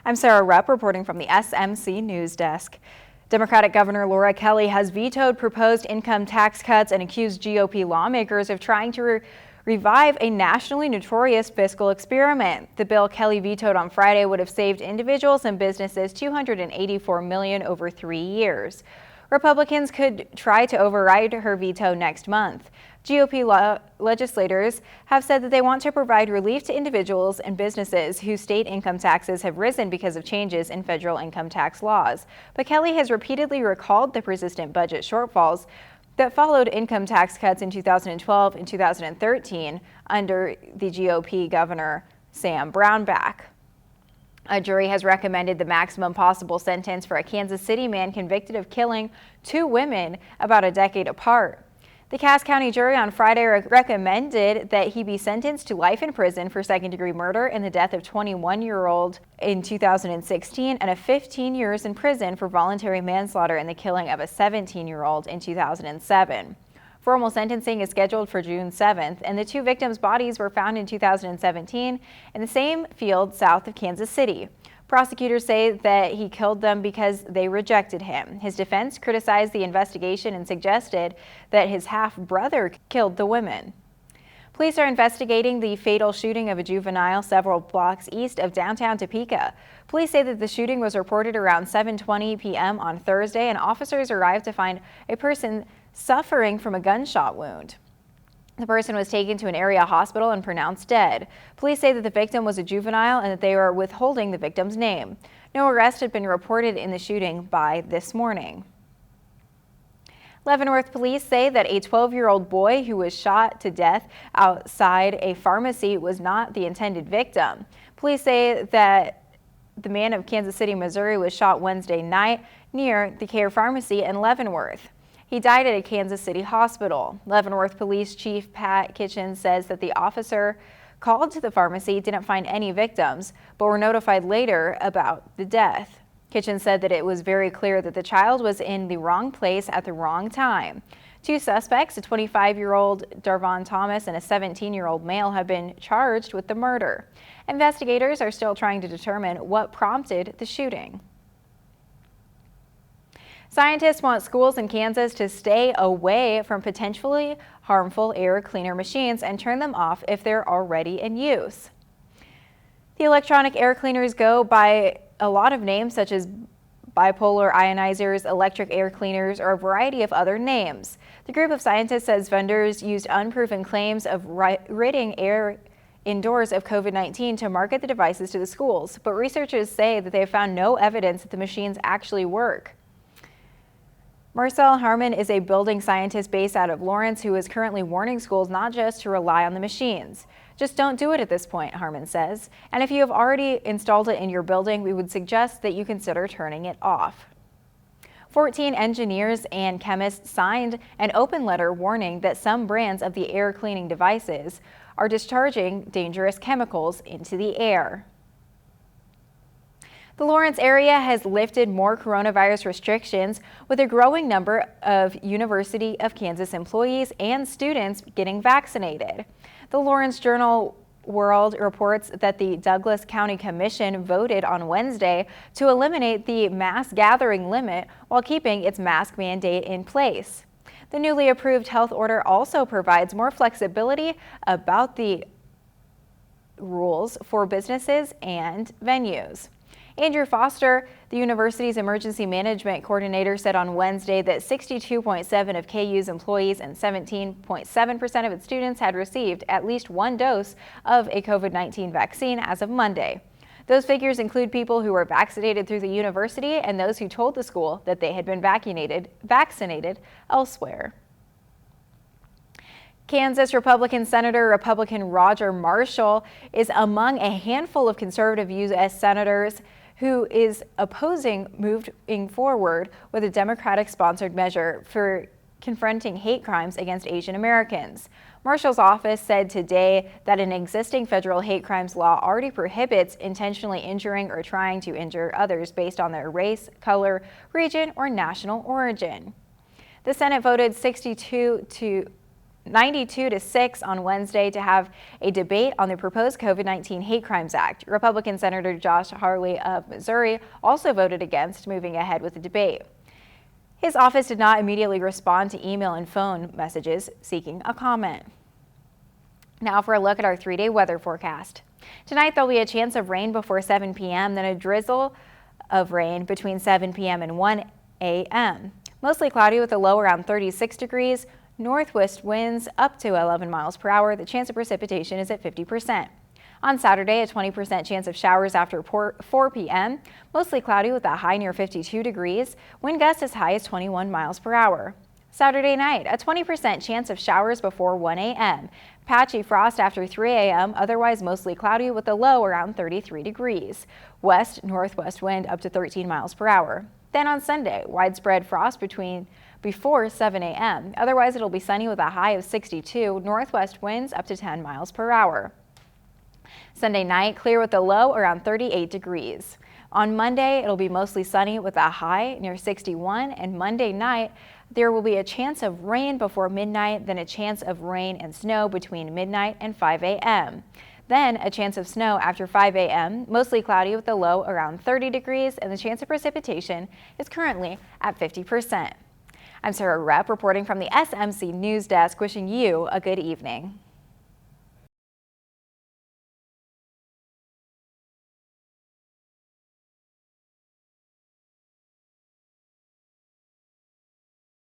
I'm Sarah Repp reporting from the SMC News Desk. Democratic Governor Laura Kelly has vetoed proposed income tax cuts and accused GOP lawmakers of trying to revive a nationally notorious fiscal experiment. The bill Kelly vetoed on Friday would have saved individuals and businesses $284 million over 3 years. Republicans could try to override her veto next month. GOP legislators have said that they want to provide relief to individuals and businesses whose state income taxes have risen because of changes in federal income tax laws. But Kelly has repeatedly recalled the persistent budget shortfalls that followed income tax cuts in 2012 and 2013 under the GOP Governor Sam Brownback. A jury has recommended the maximum possible sentence for a Kansas City man convicted of killing 2 women about a decade apart. The Cass County jury on Friday recommended that he be sentenced to life in prison for second-degree murder in the death of 21-year-old in 2016 and 15 years in prison for voluntary manslaughter in the killing of a 17-year-old in 2007. Formal sentencing is scheduled for June 7th, and the 2 victims' bodies were found in 2017 in the same field south of Kansas City. Prosecutors say that he killed them because they rejected him. His defense criticized the investigation and suggested that his half-brother killed the women. Police are investigating the fatal shooting of a juvenile several blocks east of downtown Topeka. Police say that the shooting was reported around 7:20 p.m. on Thursday, and officers arrived to find a person suffering from a gunshot wound. The person was taken to an area hospital and pronounced dead. Police say that the victim was a juvenile and that they are withholding the victim's name. No arrest had been reported in the shooting by this morning. Leavenworth police say that a 12-year-old boy who was shot to death outside a pharmacy was not the intended victim. Police say that the man of Kansas City, Missouri was shot Wednesday night near the Care Pharmacy in Leavenworth. He died at a Kansas City hospital. Leavenworth Police Chief Pat Kitchen says that the officer called to the pharmacy didn't find any victims, but were notified later about the death. Kitchen said that it was very clear that the child was in the wrong place at the wrong time. 2 suspects, a 25-year-old Darvon Thomas and a 17-year-old male, have been charged with the murder. Investigators are still trying to determine what prompted the shooting. Scientists want schools in Kansas to stay away from potentially harmful air cleaner machines and turn them off if they're already in use. The electronic air cleaners go by a lot of names, such as bipolar ionizers, electric air cleaners, or a variety of other names. The group of scientists says vendors used unproven claims of ridding air indoors of COVID-19 to market the devices to the schools, but researchers say that they have found no evidence that the machines actually work. Marcel Harmon is a building scientist based out of Lawrence who is currently warning schools not just to rely on the machines. Just don't do it at this point, Harmon says. And if you have already installed it in your building, we would suggest that you consider turning it off. 14 engineers and chemists signed an open letter warning that some brands of the air cleaning devices are discharging dangerous chemicals into the air. The Lawrence area has lifted more coronavirus restrictions, with a growing number of University of Kansas employees and students getting vaccinated. The Lawrence Journal-World reports that the Douglas County Commission voted on Wednesday to eliminate the mass gathering limit while keeping its mask mandate in place. The newly approved health order also provides more flexibility about the rules for businesses and venues. Andrew Foster, the university's emergency management coordinator, said on Wednesday that 62.7% of KU's employees and 17.7% of its students had received at least 1 dose of a COVID-19 vaccine as of Monday. Those figures include people who were vaccinated through the university and those who told the school that they had been vaccinated elsewhere. Kansas Republican Senator Roger Marshall is among a handful of conservative U.S. senators who is opposing moving forward with a Democratic-sponsored measure for confronting hate crimes against Asian Americans. Marshall's office said today that an existing federal hate crimes law already prohibits intentionally injuring or trying to injure others based on their race, color, region, or national origin. The Senate voted 62 to 92 to 6 on Wednesday to have a debate on the proposed COVID-19 Hate Crimes Act. Republican Senator Josh Hawley of Missouri also voted against moving ahead with the debate. His office did not immediately respond to email and phone messages seeking a comment. Now for a look at our 3-day weather forecast. Tonight there'll be a chance of rain before 7 p.m., then a drizzle of rain between 7 p.m. and 1 a.m. Mostly cloudy with a low around 36 degrees. Northwest winds up to 11 miles per hour. The chance of precipitation is at 50%. On Saturday, a 20% chance of showers after 4 p.m. Mostly cloudy with a high near 52 degrees. Wind gusts as high as 21 miles per hour. Saturday night, a 20% chance of showers before 1 a.m. Patchy frost after 3 a.m. Otherwise mostly cloudy with a low around 33 degrees. West-northwest wind up to 13 miles per hour. Then on Sunday, widespread frost before 7 a.m. Otherwise it'll be sunny with a high of 62. Northwest winds up to 10 miles per hour. Sunday night, clear with a low around 38 degrees. On Monday, it'll be mostly sunny with a high near 61, and Monday night, there will be a chance of rain before midnight, then a chance of rain and snow between midnight and 5 a.m. Then a chance of snow after 5 a.m., mostly cloudy with a low around 30 degrees, and the chance of precipitation is currently at 50%. I'm Repp reporting from the SMC News Desk, wishing you a good evening.